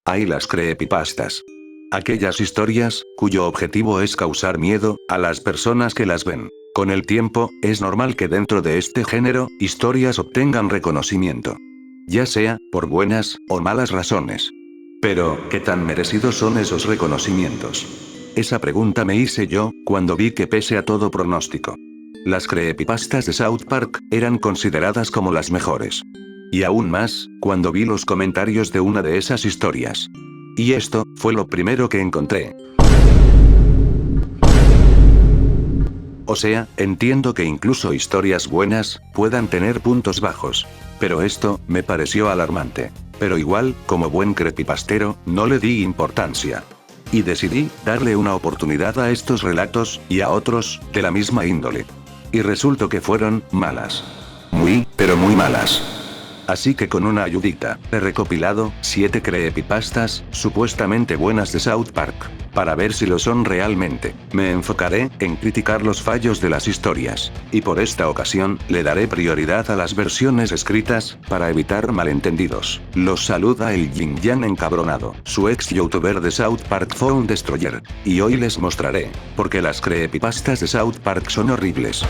Hay las creepypastas. Aquellas historias, cuyo objetivo es causar miedo a las personas que las ven. Con el tiempo, es normal que dentro de este género, historias obtengan reconocimiento. Ya sea, por buenas o malas razones. Pero, ¿qué tan merecidos son esos reconocimientos? Esa pregunta me hice yo, cuando vi que pese a todo pronóstico, las creepypastas de South Park eran consideradas como las mejores. Y aún más, cuando vi los comentarios de una de esas historias. Y esto fue lo primero que encontré. O sea, entiendo que incluso historias buenas puedan tener puntos bajos. Pero esto me pareció alarmante. Pero igual, como buen creepypastero, no le di importancia. Y decidí darle una oportunidad a estos relatos, y a otros, de la misma índole. Y resultó que fueron malas. Muy, pero muy malas. Así que con una ayudita, he recopilado 7 creepypastas, supuestamente buenas de South Park. Para ver si lo son realmente. Me enfocaré en criticar los fallos de las historias. Y por esta ocasión, le daré prioridad a las versiones escritas, para evitar malentendidos. Los saluda el Yin Yang encabronado, su ex youtuber de South Park Phone Destroyer. Y hoy les mostraré, por qué las creepypastas de South Park son horribles.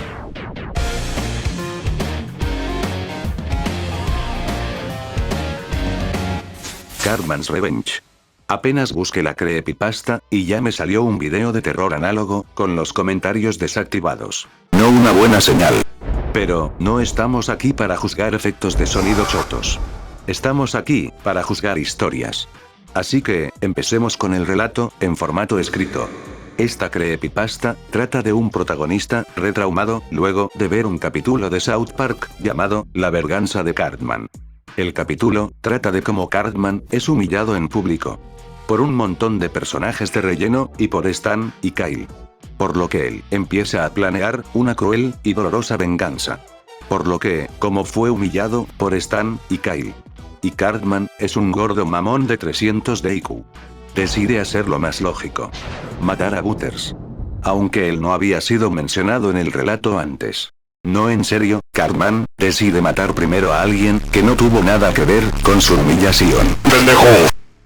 Cartman's Revenge. Apenas busqué la creepypasta, y ya me salió un video de terror análogo, con los comentarios desactivados. No una buena señal. Pero, no estamos aquí para juzgar efectos de sonido chotos. Estamos aquí, para juzgar historias. Así que, empecemos con el relato, en formato escrito. Esta creepypasta, trata de un protagonista, retraumado, luego de ver un capítulo de South Park, llamado, La venganza de Cartman. El capítulo, trata de cómo Cartman, es humillado en público. Por un montón de personajes de relleno, y por Stan, y Kyle. Por lo que él, empieza a planear, una cruel, y dolorosa venganza. Por lo que, como fue humillado, por Stan, y Kyle. Y Cartman, es un gordo mamón de 300 de IQ. Decide hacer lo más lógico. Matar a Butters. Aunque él no había sido mencionado en el relato antes. No, en serio, Cartman decide matar primero a alguien que no tuvo nada que ver con su humillación. ¡Pendejo!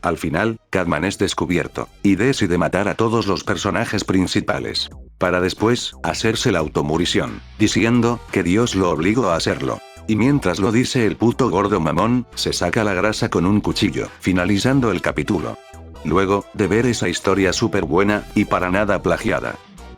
Al final, Cartman es descubierto, y decide matar a todos los personajes principales. Para después, hacerse la automurición, diciendo que Dios lo obligó a hacerlo. Y mientras lo dice el puto gordo mamón, se saca la grasa con un cuchillo, finalizando el capítulo. Luego, de ver esa historia súper buena, y para nada plagiada.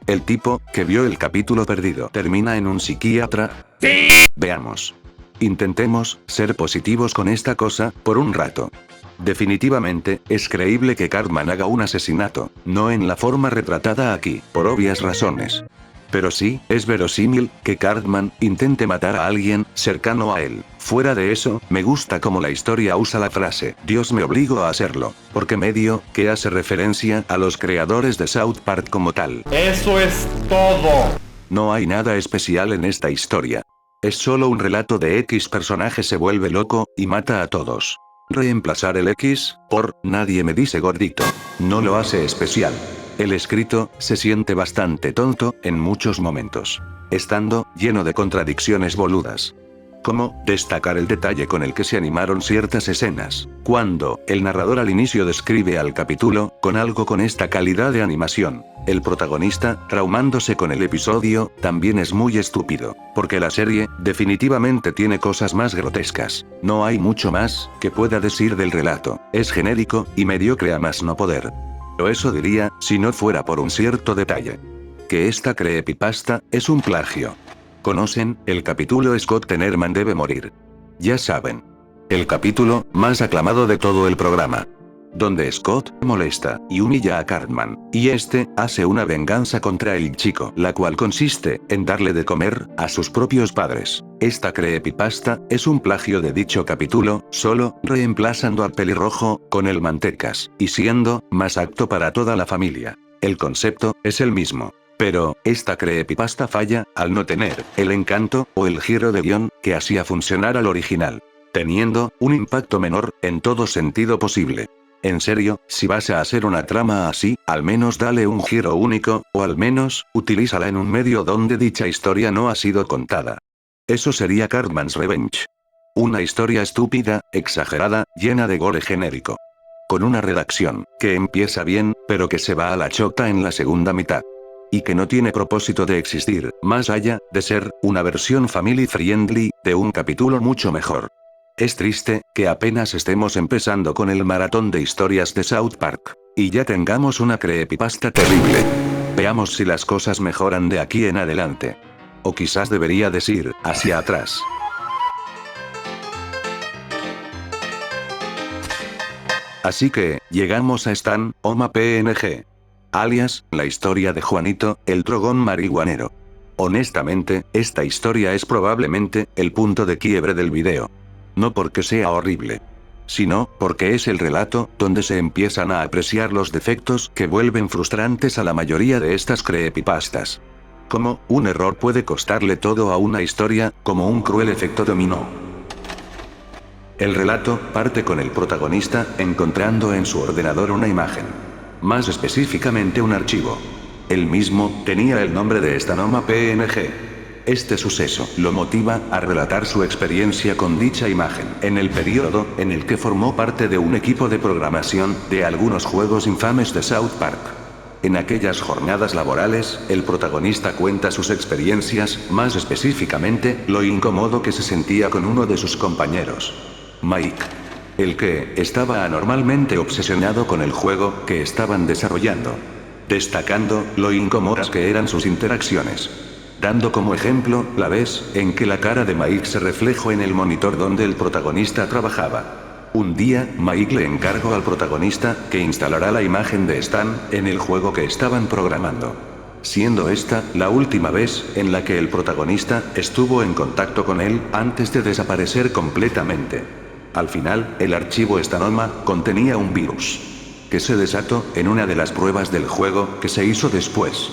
El tipo, que vio el capítulo perdido, termina en un psiquiatra. ¡Sí! Veamos. Intentemos ser positivos con esta cosa, por un rato. Definitivamente, es creíble que Cartman haga un asesinato, no en la forma retratada aquí, por obvias razones. Pero sí, es verosímil, que Cartman intente matar a alguien cercano a él. Fuera de eso, me gusta cómo la historia usa la frase, Dios me obligó a hacerlo, porque medio, que hace referencia a los creadores de South Park como tal. ¡Eso es todo! No hay nada especial en esta historia. Es solo un relato de X personaje se vuelve loco, y mata a todos. Reemplazar el X, por, nadie me dice gordito. No lo hace especial. El escrito, se siente bastante tonto, en muchos momentos. Estando, lleno de contradicciones boludas. Como, destacar el detalle con el que se animaron ciertas escenas. Cuando, el narrador al inicio describe al capítulo, con algo con esta calidad de animación. El protagonista, traumándose con el episodio, también es muy estúpido. Porque la serie, definitivamente tiene cosas más grotescas. No hay mucho más, que pueda decir del relato. Es genérico, y mediocre a más no poder. O eso diría, si no fuera por un cierto detalle. Que esta creepypasta, es un plagio. ¿Conocen el capítulo Scott Tenorman debe morir? Ya saben. El capítulo, más aclamado de todo el programa. Donde Scott, molesta, y humilla a Cartman, y este, hace una venganza contra el chico, la cual consiste, en darle de comer, a sus propios padres. Esta creepypasta, es un plagio de dicho capítulo, solo, reemplazando al pelirrojo, con el mantecas, y siendo, más apto para toda la familia. El concepto, es el mismo. Pero, esta creepypasta falla, al no tener, el encanto, o el giro de guión, que hacía funcionar al original. Teniendo, un impacto menor, en todo sentido posible. En serio, si vas a hacer una trama así, al menos dale un giro único, o al menos, utilízala en un medio donde dicha historia no ha sido contada. Eso sería Cartman's Revenge. Una historia estúpida, exagerada, llena de gore genérico. Con una redacción que empieza bien, pero que se va a la chota en la segunda mitad. Y que no tiene propósito de existir, más allá de ser una versión family friendly de un capítulo mucho mejor. Es triste que apenas estemos empezando con el maratón de historias de South Park y ya tengamos una creepypasta terrible. Veamos si las cosas mejoran de aquí en adelante. O quizás debería decir, hacia atrás. Así que, llegamos a Stan, Oma PNG. Alias, la historia de Juanito, el drogón marihuanero. Honestamente, esta historia es probablemente el punto de quiebre del video. No porque sea horrible, sino porque es el relato donde se empiezan a apreciar los defectos que vuelven frustrantes a la mayoría de estas creepypastas. Como un error puede costarle todo a una historia, como un cruel efecto dominó. El relato parte con el protagonista encontrando en su ordenador una imagen. Más específicamente un archivo. El mismo tenía el nombre de Stanoma PNG. Este suceso lo motiva a relatar su experiencia con dicha imagen en el periodo en el que formó parte de un equipo de programación de algunos juegos infames de South Park. En aquellas jornadas laborales, el protagonista cuenta sus experiencias, más específicamente, lo incómodo que se sentía con uno de sus compañeros. Mike. El que estaba anormalmente obsesionado con el juego que estaban desarrollando. Destacando lo incómodas que eran sus interacciones. Dando como ejemplo la vez en que la cara de Mike se reflejó en el monitor donde el protagonista trabajaba. Un día, Mike le encargó al protagonista que instalara la imagen de Stan en el juego que estaban programando. Siendo esta la última vez en la que el protagonista estuvo en contacto con él antes de desaparecer completamente. Al final, el archivo Stanoma contenía un virus que se desató en una de las pruebas del juego que se hizo después,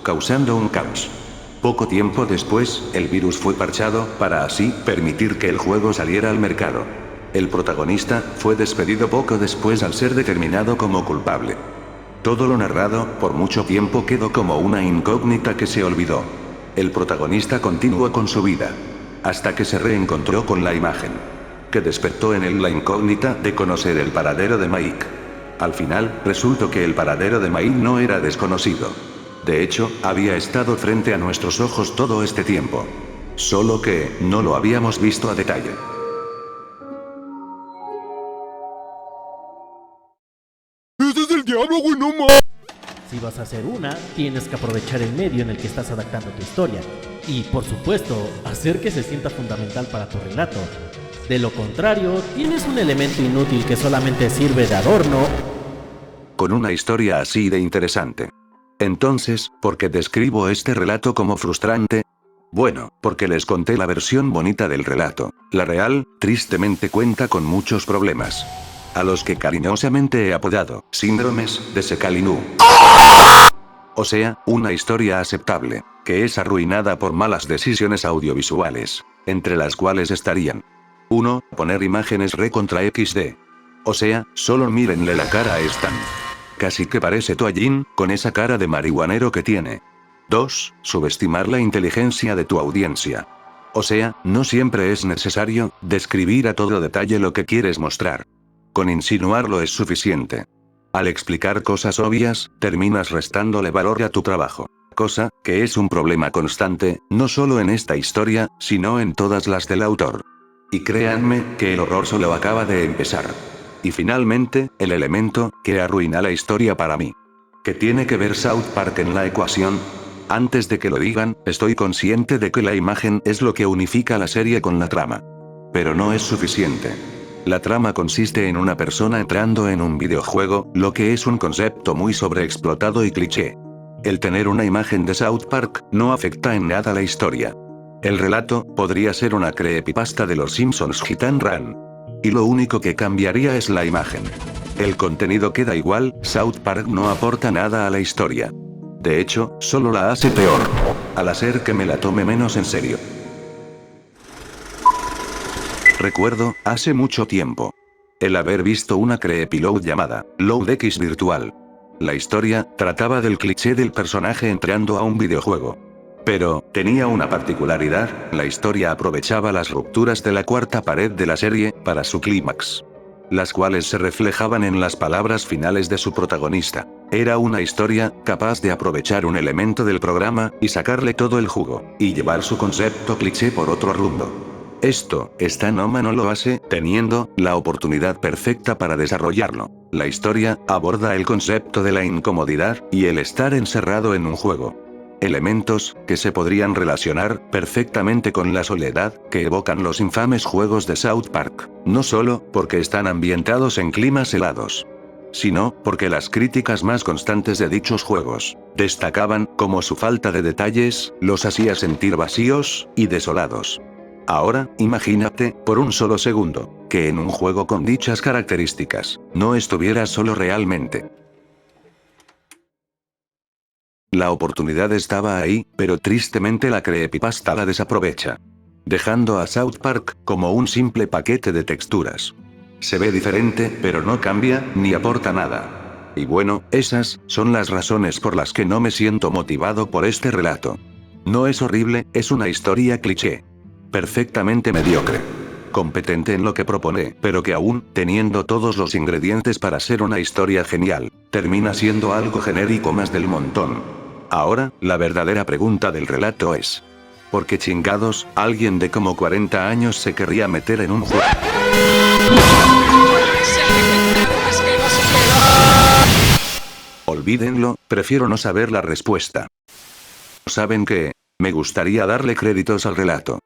causando un caos. Poco tiempo después, el virus fue parchado para así permitir que el juego saliera al mercado. El protagonista fue despedido poco después al ser determinado como culpable. Todo lo narrado por mucho tiempo quedó como una incógnita que se olvidó. El protagonista continuó con su vida hasta que se reencontró con la imagen que despertó en él la incógnita de conocer el paradero de Mike. Al final, resultó que el paradero de Mike no era desconocido. De hecho, había estado frente a nuestros ojos todo este tiempo. Solo que, no lo habíamos visto a detalle. ¡Ese es el diablo, güey, no más! Si vas a hacer una, tienes que aprovechar el medio en el que estás adaptando tu historia. Y, por supuesto, hacer que se sienta fundamental para tu relato. De lo contrario, tienes un elemento inútil que solamente sirve de adorno. Con una historia así de interesante. Entonces, ¿por qué describo este relato como frustrante? Bueno, porque les conté la versión bonita del relato. La real, tristemente cuenta con muchos problemas. A los que cariñosamente he apodado síndromes de Sekalinú. O sea, una historia aceptable, que es arruinada por malas decisiones audiovisuales, entre las cuales estarían: 1. Poner imágenes re contra XD. O sea, solo mírenle la cara a Stan. Casi que parece toallín, con esa cara de marihuanero que tiene. 2. Subestimar la inteligencia de tu audiencia. O sea, no siempre es necesario describir a todo detalle lo que quieres mostrar. Con insinuarlo es suficiente. Al explicar cosas obvias, terminas restándole valor a tu trabajo. Cosa que es un problema constante, no solo en esta historia, sino en todas las del autor. Y créanme que el horror solo acaba de empezar. Y finalmente, el elemento que arruina la historia para mí. ¿Qué tiene que ver South Park en la ecuación? Antes de que lo digan, estoy consciente de que la imagen es lo que unifica la serie con la trama. Pero no es suficiente. La trama consiste en una persona entrando en un videojuego, lo que es un concepto muy sobreexplotado y cliché. El tener una imagen de South Park no afecta en nada la historia. El relato podría ser una creepypasta de los Simpsons Hit and Run. Y lo único que cambiaría es la imagen. El contenido queda igual, South Park no aporta nada a la historia. De hecho, solo la hace peor, al hacer que me la tome menos en serio. Recuerdo, hace mucho tiempo, el haber visto una creepyload llamada Load X Virtual. La historia trataba del cliché del personaje entrando a un videojuego. Pero, tenía una particularidad, la historia aprovechaba las rupturas de la cuarta pared de la serie, para su clímax. las cuales se reflejaban en las palabras finales de su protagonista. Era una historia capaz de aprovechar un elemento del programa y sacarle todo el jugo, y llevar su concepto cliché por otro rumbo. Esto, esta Noma no lo hace, teniendo la oportunidad perfecta para desarrollarlo. La historia aborda el concepto de la incomodidad y el estar encerrado en un juego. Elementos que se podrían relacionar perfectamente con la soledad que evocan los infames juegos de South Park, no solo porque están ambientados en climas helados, sino porque las críticas más constantes de dichos juegos destacaban cómo su falta de detalles los hacía sentir vacíos y desolados. Ahora, imagínate, por un solo segundo, que en un juego con dichas características, no estuvieras solo realmente. La oportunidad estaba ahí, pero tristemente la creepypasta la desaprovecha, dejando a South Park como un simple paquete de texturas. Se ve diferente, pero no cambia, ni aporta nada. Y bueno, esas son las razones por las que no me siento motivado por este relato. No es horrible, es una historia cliché. Perfectamente mediocre. Competente en lo que propone, pero que aún, teniendo todos los ingredientes para ser una historia genial, termina siendo algo genérico más del montón. Ahora, la verdadera pregunta del relato es: ¿por qué chingados, alguien de como 40 años se querría meter en un juego? Olvídenlo, prefiero no saber la respuesta. ¿Saben qué? Me gustaría darle créditos al relato.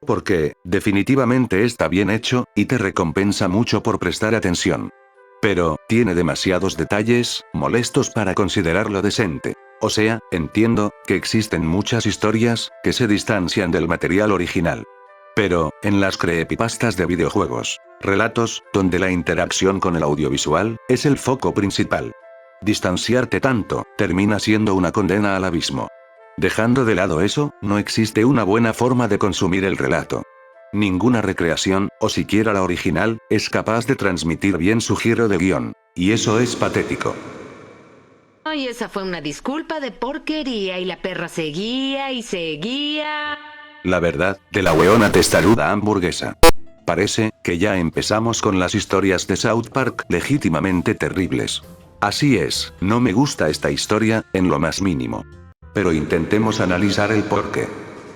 Porque, definitivamente está bien hecho, y te recompensa mucho por prestar atención. Pero, tiene demasiados detalles molestos para considerarlo decente. O sea, entiendo que existen muchas historias que se distancian del material original. Pero, en las creepypastas de videojuegos, relatos donde la interacción con el audiovisual es el foco principal, distanciarte tanto termina siendo una condena al abismo. Dejando de lado eso, no existe una buena forma de consumir el relato. Ninguna recreación, o siquiera la original, es capaz de transmitir bien su giro de guión. Y eso es patético. Ay, esa fue una disculpa de porquería y la perra seguía y seguía. La verdad, de la weona testaruda hamburguesa. Parece que ya empezamos con las historias de South Park legítimamente terribles. Así es, no me gusta esta historia, en lo más mínimo. Pero intentemos analizar el porqué.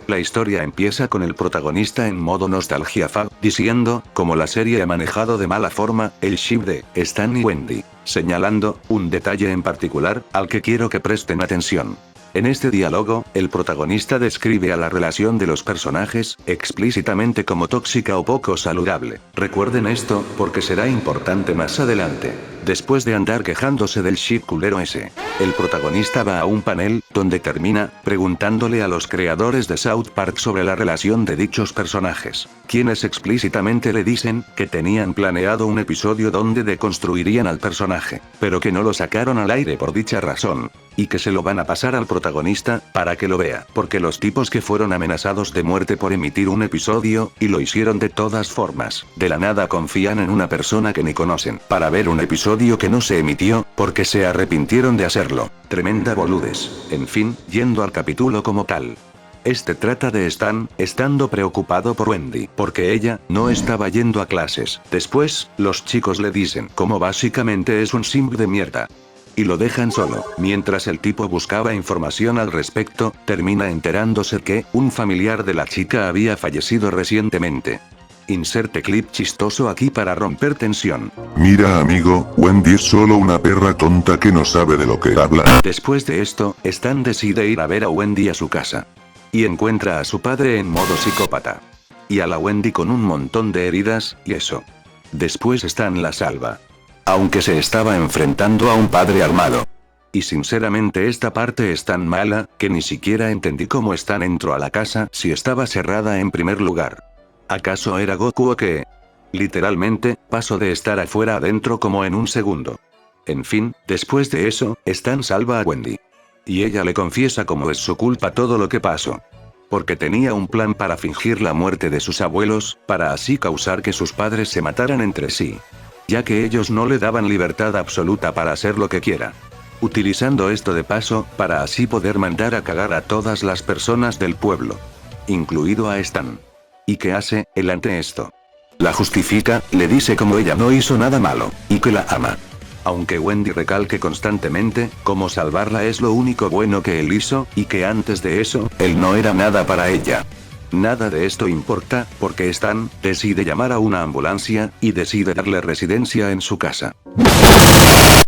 La historia empieza con el protagonista en modo nostalgia fab, diciendo, cómo la serie ha manejado de mala forma, el ship de Stan y Wendy, señalando un detalle en particular, al que quiero que presten atención. En este diálogo, el protagonista describe a la relación de los personajes, explícitamente como tóxica o poco saludable. Recuerden esto, porque será importante más adelante. Después de andar quejándose del ship culero ese, el protagonista va a un panel, donde termina preguntándole a los creadores de South Park sobre la relación de dichos personajes, quienes explícitamente le dicen que tenían planeado un episodio donde deconstruirían al personaje, pero que no lo sacaron al aire por dicha razón, y que se lo van a pasar al protagonista, para que lo vea, porque los tipos que fueron amenazados de muerte por emitir un episodio, y lo hicieron de todas formas, de la nada confían en una persona que ni conocen, para ver un episodio que no se emitió, porque se arrepintieron de hacerlo. Tremenda boludes. En fin, yendo al capítulo como tal. Este trata de Stan, estando preocupado por Wendy, porque ella no estaba yendo a clases. Después, los chicos le dicen cómo básicamente es un simp de mierda. Y lo dejan solo. Mientras el tipo buscaba información al respecto, termina enterándose que un familiar de la chica había fallecido recientemente. Inserte clip chistoso aquí para romper tensión. Mira amigo, Wendy es solo una perra tonta que no sabe de lo que habla. Después de esto, Stan decide ir a ver a Wendy a su casa. Y encuentra a su padre en modo psicópata. Y a la Wendy con un montón de heridas, y eso. Después Stan la salva. Aunque se estaba enfrentando a un padre armado. Y sinceramente esta parte es tan mala, que ni siquiera entendí cómo Stan entró a la casa si estaba cerrada en primer lugar. ¿Acaso era Goku o qué? Literalmente, pasó de estar afuera a adentro como en un segundo. En fin, después de eso, Stan salva a Wendy. Y ella le confiesa cómo es su culpa todo lo que pasó. Porque tenía un plan para fingir la muerte de sus abuelos, para así causar que sus padres se mataran entre sí. Ya que ellos no le daban libertad absoluta para hacer lo que quiera. Utilizando esto de paso, para así poder mandar a cagar a todas las personas del pueblo. Incluido a Stan. ¿Y qué hace él ante esto? La justifica, le dice como ella no hizo nada malo, y que la ama. Aunque Wendy recalque constantemente, cómo salvarla es lo único bueno que él hizo, y que antes de eso, él no era nada para ella. Nada de esto importa, porque Stan decide llamar a una ambulancia, y decide darle residencia en su casa.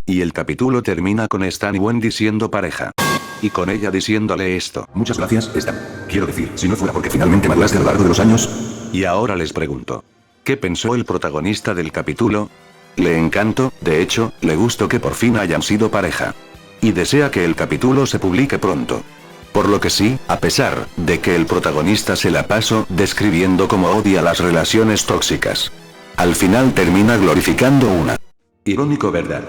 Y el capítulo termina con Stan y Wendy siendo pareja. Y con ella diciéndole esto. Muchas gracias, Stan. Quiero decir, si no fuera porque finalmente maduraste a lo largo de los años. Y ahora les pregunto. ¿Qué pensó el protagonista del capítulo? Le encantó, de hecho, le gustó que por fin hayan sido pareja. Y desea que el capítulo se publique pronto. Por lo que sí, a pesar de que el protagonista se la pasó describiendo cómo odia las relaciones tóxicas. Al final termina glorificando una. Irónico, ¿verdad?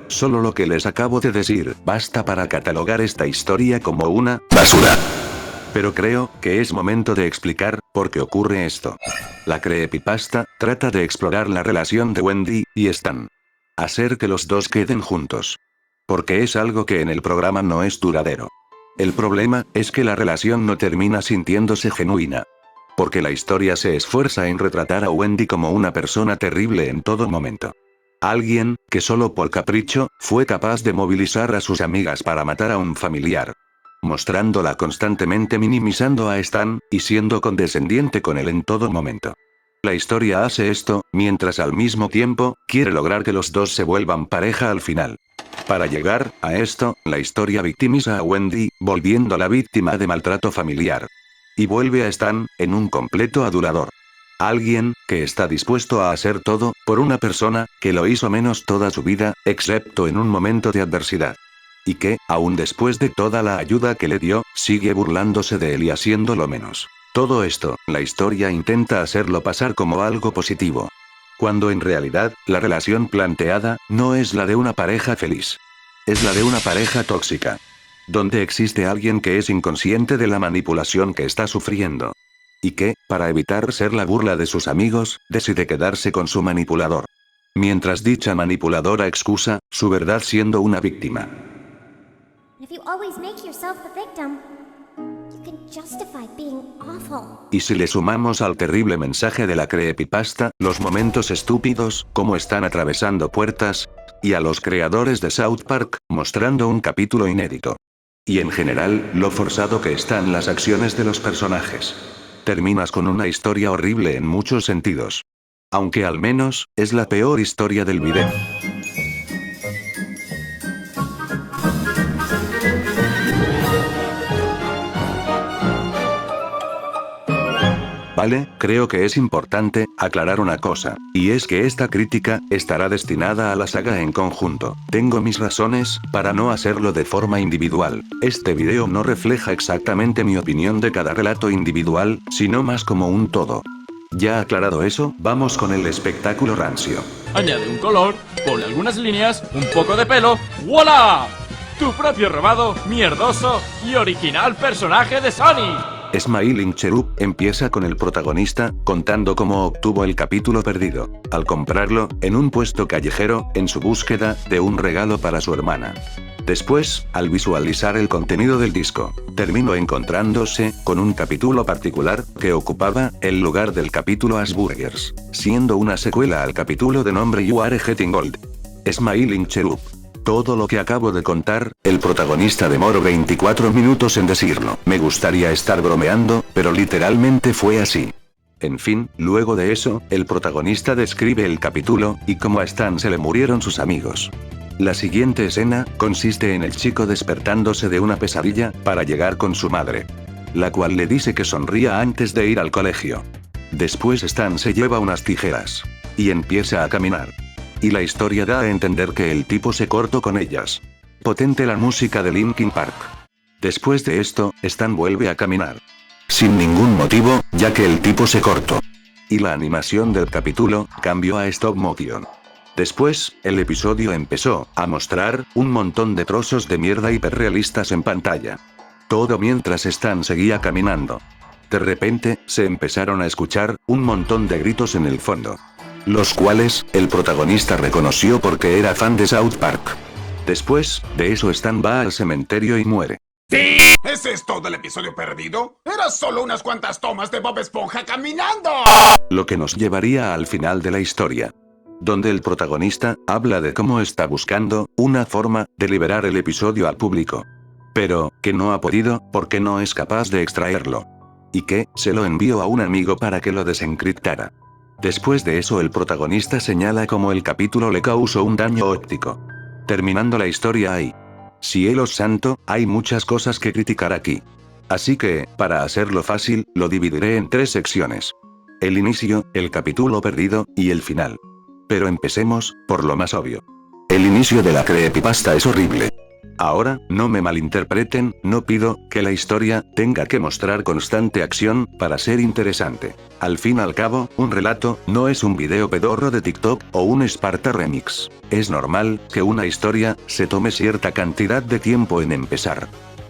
Solo lo que les acabo de decir basta para catalogar esta historia como una basura. Pero creo que es momento de explicar por qué ocurre esto. La creepypasta trata de explorar la relación de Wendy y Stan. Hacer que los dos queden juntos. Porque es algo que en el programa no es duradero. El problema es que la relación no termina sintiéndose genuina. Porque la historia se esfuerza en retratar a Wendy como una persona terrible en todo momento. Alguien que solo por capricho fue capaz de movilizar a sus amigas para matar a un familiar. Mostrándola constantemente minimizando a Stan, y siendo condescendiente con él en todo momento. La historia hace esto, mientras al mismo tiempo, quiere lograr que los dos se vuelvan pareja al final. Para llegar a esto, la historia victimiza a Wendy, volviéndola víctima de maltrato familiar. Y vuelve a Stan, en un completo adulador. Alguien que está dispuesto a hacer todo, por una persona que lo hizo menos toda su vida, excepto en un momento de adversidad. Y que, aún después de toda la ayuda que le dio, sigue burlándose de él y haciéndolo menos. Todo esto, la historia intenta hacerlo pasar como algo positivo. Cuando en realidad, la relación planteada, no es la de una pareja feliz. Es la de una pareja tóxica. Donde existe alguien que es inconsciente de la manipulación que está sufriendo. Y que, para evitar ser la burla de sus amigos, decide quedarse con su manipulador. Mientras dicha manipuladora excusa su verdad siendo una víctima. If you always make yourself the victim, you can justify being awful. Y si le sumamos al terrible mensaje de la creepypasta, los momentos estúpidos, como están atravesando puertas, y a los creadores de South Park, mostrando un capítulo inédito. Y en general, lo forzado que están las acciones de los personajes. Terminas con una historia horrible en muchos sentidos. Aunque al menos, es la peor historia del video. Vale, creo que es importante aclarar una cosa, y es que esta crítica estará destinada a la saga en conjunto. Tengo mis razones para no hacerlo de forma individual. Este video no refleja exactamente mi opinión de cada relato individual, sino más como un todo. Ya aclarado eso, vamos con el espectáculo rancio. Añade un color, pone algunas líneas, un poco de pelo, ¡voilá! Tu propio robado, mierdoso y original personaje de Sonic. Smiling Cherub empieza con el protagonista, contando cómo obtuvo el capítulo perdido, al comprarlo, en un puesto callejero, en su búsqueda de un regalo para su hermana. Después, al visualizar el contenido del disco, terminó encontrándose con un capítulo particular, que ocupaba el lugar del capítulo Asburgers, siendo una secuela al capítulo de nombre You Are Getting Old. Smiling Cherub. Todo lo que acabo de contar, el protagonista demoró 24 minutos en decirlo. Me gustaría estar bromeando, pero literalmente fue así. En fin, luego de eso, el protagonista describe el capítulo, y cómo a Stan se le murieron sus amigos. La siguiente escena, consiste en el chico despertándose de una pesadilla, para llegar con su madre. La cual le dice que sonría antes de ir al colegio. Después Stan se lleva unas tijeras. Y empieza a caminar. Y la historia da a entender que el tipo se cortó con ellas. Potente la música de Linkin Park. Después de esto, Stan vuelve a caminar. Sin ningún motivo, ya que el tipo se cortó. Y la animación del capítulo cambió a stop motion. Después, el episodio empezó a mostrar un montón de trozos de mierda hiperrealistas en pantalla. Todo mientras Stan seguía caminando. De repente, se empezaron a escuchar un montón de gritos en el fondo. Los cuales, el protagonista reconoció porque era fan de South Park. Después de eso Stan va al cementerio y muere. ¿Ese es todo el episodio perdido? Era solo unas cuantas tomas de Bob Esponja caminando. Lo que nos llevaría al final de la historia, donde el protagonista habla de cómo está buscando una forma de liberar el episodio al público, pero que no ha podido porque no es capaz de extraerlo, y que se lo envió a un amigo para que lo desencriptara. Después de eso el protagonista señala cómo el capítulo le causó un daño óptico. Terminando la historia ahí. Cielos santo, hay muchas cosas que criticar aquí. Así que, para hacerlo fácil, lo dividiré en 3 secciones. El inicio, el capítulo perdido, y el final. Pero empecemos, por lo más obvio. El inicio de la creepypasta es horrible. Ahora, no me malinterpreten, no pido que la historia tenga que mostrar constante acción para ser interesante. Al fin y al cabo, un relato no es un video pedorro de TikTok o un Sparta Remix. Es normal que una historia se tome cierta cantidad de tiempo en empezar.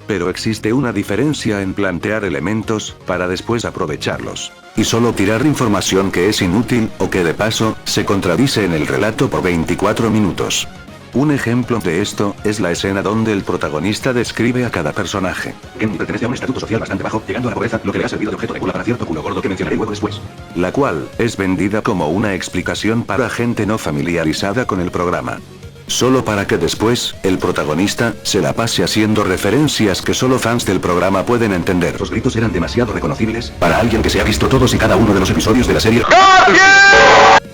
Pero existe una diferencia en plantear elementos para después aprovecharlos, y solo tirar información que es inútil o que de paso se contradice en el relato por 24 minutos. Un ejemplo de esto es la escena donde el protagonista describe a cada personaje. Kenny pertenece a un estatuto social bastante bajo, llegando a la pobreza, lo que le ha servido de objeto de gula para cierto culo gordo que mencionaré luego después. La cual es vendida como una explicación para gente no familiarizada con el programa. Solo para que después, el protagonista, se la pase haciendo referencias que solo fans del programa pueden entender. Los gritos eran demasiado reconocibles para alguien que se ha visto todos y cada uno de los episodios de la serie.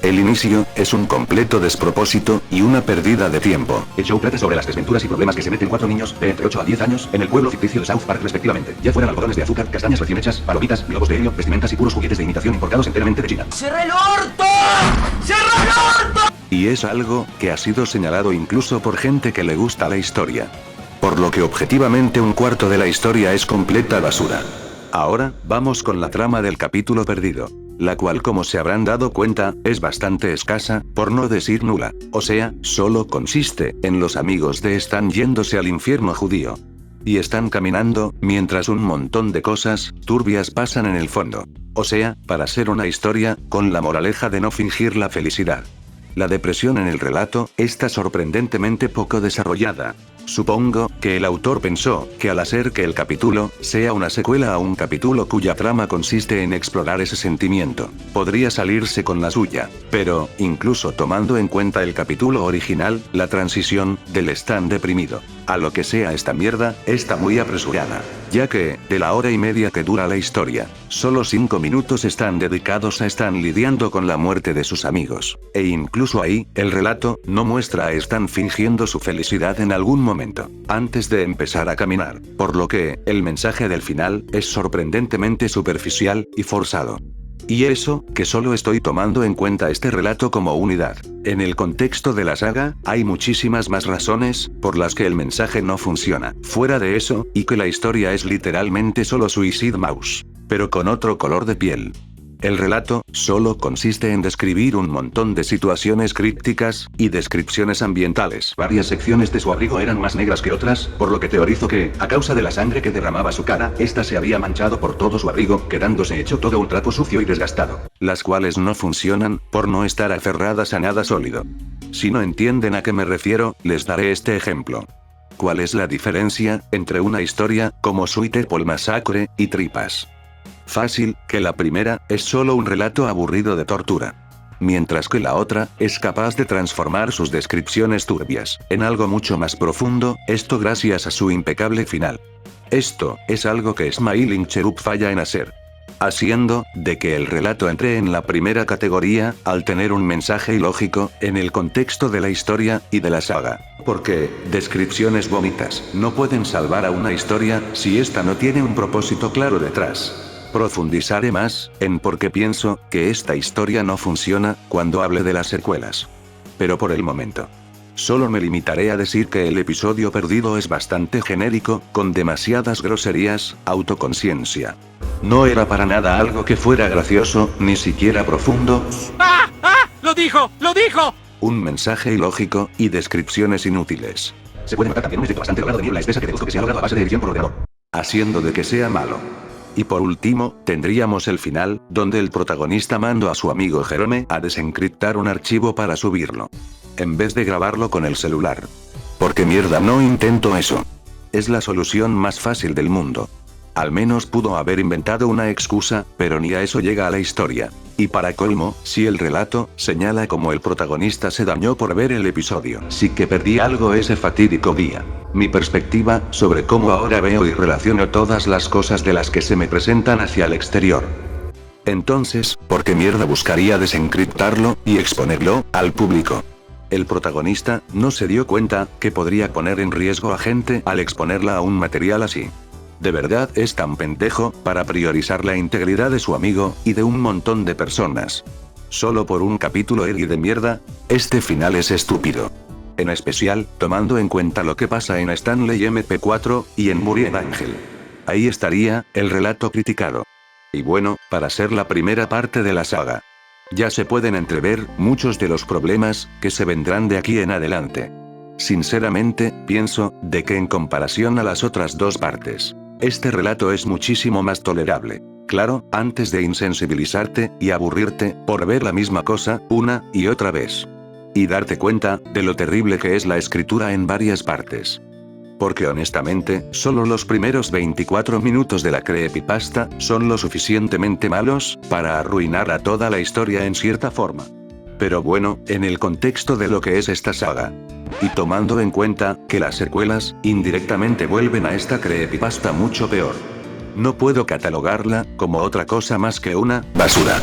El inicio es un completo despropósito y una pérdida de tiempo. El show trata sobre las desventuras y problemas que se meten 4 niños de entre 8 a 10 años en el pueblo ficticio de South Park respectivamente. Ya fueran algodones de azúcar, castañas recién hechas, palomitas, globos de helio, vestimentas y puros juguetes de imitación importados enteramente de China. ¡Cierra el orto! ¡Cierra el orto! Y es algo que ha sido señalado incluso por gente que le gusta la historia. Por lo que objetivamente un cuarto de la historia es completa basura. Ahora, vamos con la trama del capítulo perdido, la cual, como se habrán dado cuenta, es bastante escasa, por no decir nula. O sea, solo consiste en los amigos de Stan yéndose al infierno judío. Y están caminando, mientras un montón de cosas turbias pasan en el fondo. O sea, para ser una historia, con la moraleja de no fingir la felicidad. La depresión en el relato está sorprendentemente poco desarrollada. Supongo que el autor pensó que al hacer que el capítulo sea una secuela a un capítulo cuya trama consiste en explorar ese sentimiento, podría salirse con la suya, pero, incluso tomando en cuenta el capítulo original, la transición del Stan deprimido a lo que sea esta mierda, está muy apresurada, ya que, de la hora y media que dura la historia, solo 5 minutos están dedicados a Stan lidiando con la muerte de sus amigos, e incluso ahí, el relato no muestra a Stan fingiendo su felicidad en algún momento, antes de empezar a caminar, por lo que, el mensaje del final, es sorprendentemente superficial y forzado. Y eso, que solo estoy tomando en cuenta este relato como unidad. En el contexto de la saga, hay muchísimas más razones por las que el mensaje no funciona, fuera de eso, y que la historia es literalmente solo Suicide Mouse, pero con otro color de piel. El relato solo consiste en describir un montón de situaciones crípticas y descripciones ambientales. Varias secciones de su abrigo eran más negras que otras, por lo que teorizo que, a causa de la sangre que derramaba su cara, esta se había manchado por todo su abrigo, quedándose hecho todo un trapo sucio y desgastado. Las cuales no funcionan, por no estar aferradas a nada sólido. Si no entienden a qué me refiero, les daré este ejemplo. ¿Cuál es la diferencia entre una historia como Sweet Apple Massacre y Tripas? Fácil, que la primera es solo un relato aburrido de tortura, mientras que la otra es capaz de transformar sus descripciones turbias en algo mucho más profundo, esto gracias a su impecable final. Esto es algo que Smiling Cherub falla en hacer, haciendo de que el relato entre en la primera categoría, al tener un mensaje ilógico en el contexto de la historia y de la saga. Porque, descripciones bonitas no pueden salvar a una historia si esta no tiene un propósito claro detrás. Profundizaré más en por qué pienso que esta historia no funciona cuando hable de las secuelas. Pero por el momento, solo me limitaré a decir que el episodio perdido es bastante genérico, con demasiadas groserías, autoconciencia. No era para nada algo que fuera gracioso, ni siquiera profundo. ¡Ah! ¡Ah! ¡Lo dijo! ¡Lo dijo! Un mensaje ilógico y descripciones inútiles. Se puede notar también un efecto bastante logrado de niebla espesa que deduzco que se ha logrado a base de edición por ordenador, haciendo de que sea malo. Y por último, tendríamos el final, donde el protagonista manda a su amigo Jerome a desencriptar un archivo para subirlo, en vez de grabarlo con el celular. ¿Por qué mierda no intento eso? es la solución más fácil del mundo. Al menos pudo haber inventado una excusa, pero ni a eso llega a la historia. Y para colmo, si el relato señala como el protagonista se dañó por ver el episodio, sí que perdí algo ese fatídico día. Mi perspectiva sobre cómo ahora veo y relaciono todas las cosas de las que se me presentan hacia el exterior. Entonces, ¿por qué mierda buscaría desencriptarlo y exponerlo al público? El protagonista no se dio cuenta que podría poner en riesgo a gente al exponerla a un material así. ¿De verdad es tan pendejo para priorizar la integridad de su amigo y de un montón de personas? Solo por un capítulo edgy de mierda, este final es estúpido. En especial, tomando en cuenta lo que pasa en Stanley MP4 y en Buried Angel. Ahí estaría el relato criticado. Y bueno, para ser la primera parte de la saga, ya se pueden entrever muchos de los problemas que se vendrán de aquí en adelante. Sinceramente, pienso de que en comparación a las otras dos partes, este relato es muchísimo más tolerable. Claro, antes de insensibilizarte y aburrirte por ver la misma cosa una y otra vez. Y darte cuenta de lo terrible que es la escritura en varias partes. Porque honestamente, solo los primeros 24 minutos de la creepypasta son lo suficientemente malos para arruinar a toda la historia en cierta forma. Pero bueno, en el contexto de lo que es esta saga. Y tomando en cuenta que las secuelas indirectamente vuelven a esta creepypasta mucho peor. No puedo catalogarla como otra cosa más que una basura.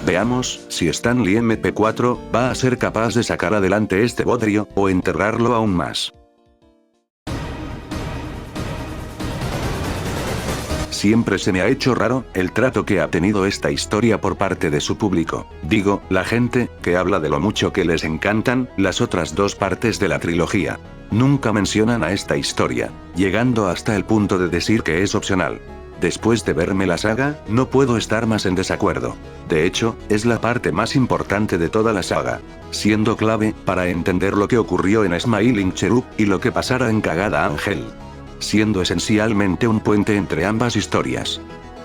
Veamos si Stanley MP4 va a ser capaz de sacar adelante este bodrio o enterrarlo aún más. Siempre se me ha hecho raro el trato que ha tenido esta historia por parte de su público. Digo, la gente que habla de lo mucho que les encantan las otras dos partes de la trilogía. Nunca mencionan a esta historia, llegando hasta el punto de decir que es opcional. Después de verme la saga, no puedo estar más en desacuerdo. De hecho, es la parte más importante de toda la saga, siendo clave para entender lo que ocurrió en Smiling Cherub y lo que pasara en Cagada Ángel. Siendo esencialmente un puente entre ambas historias.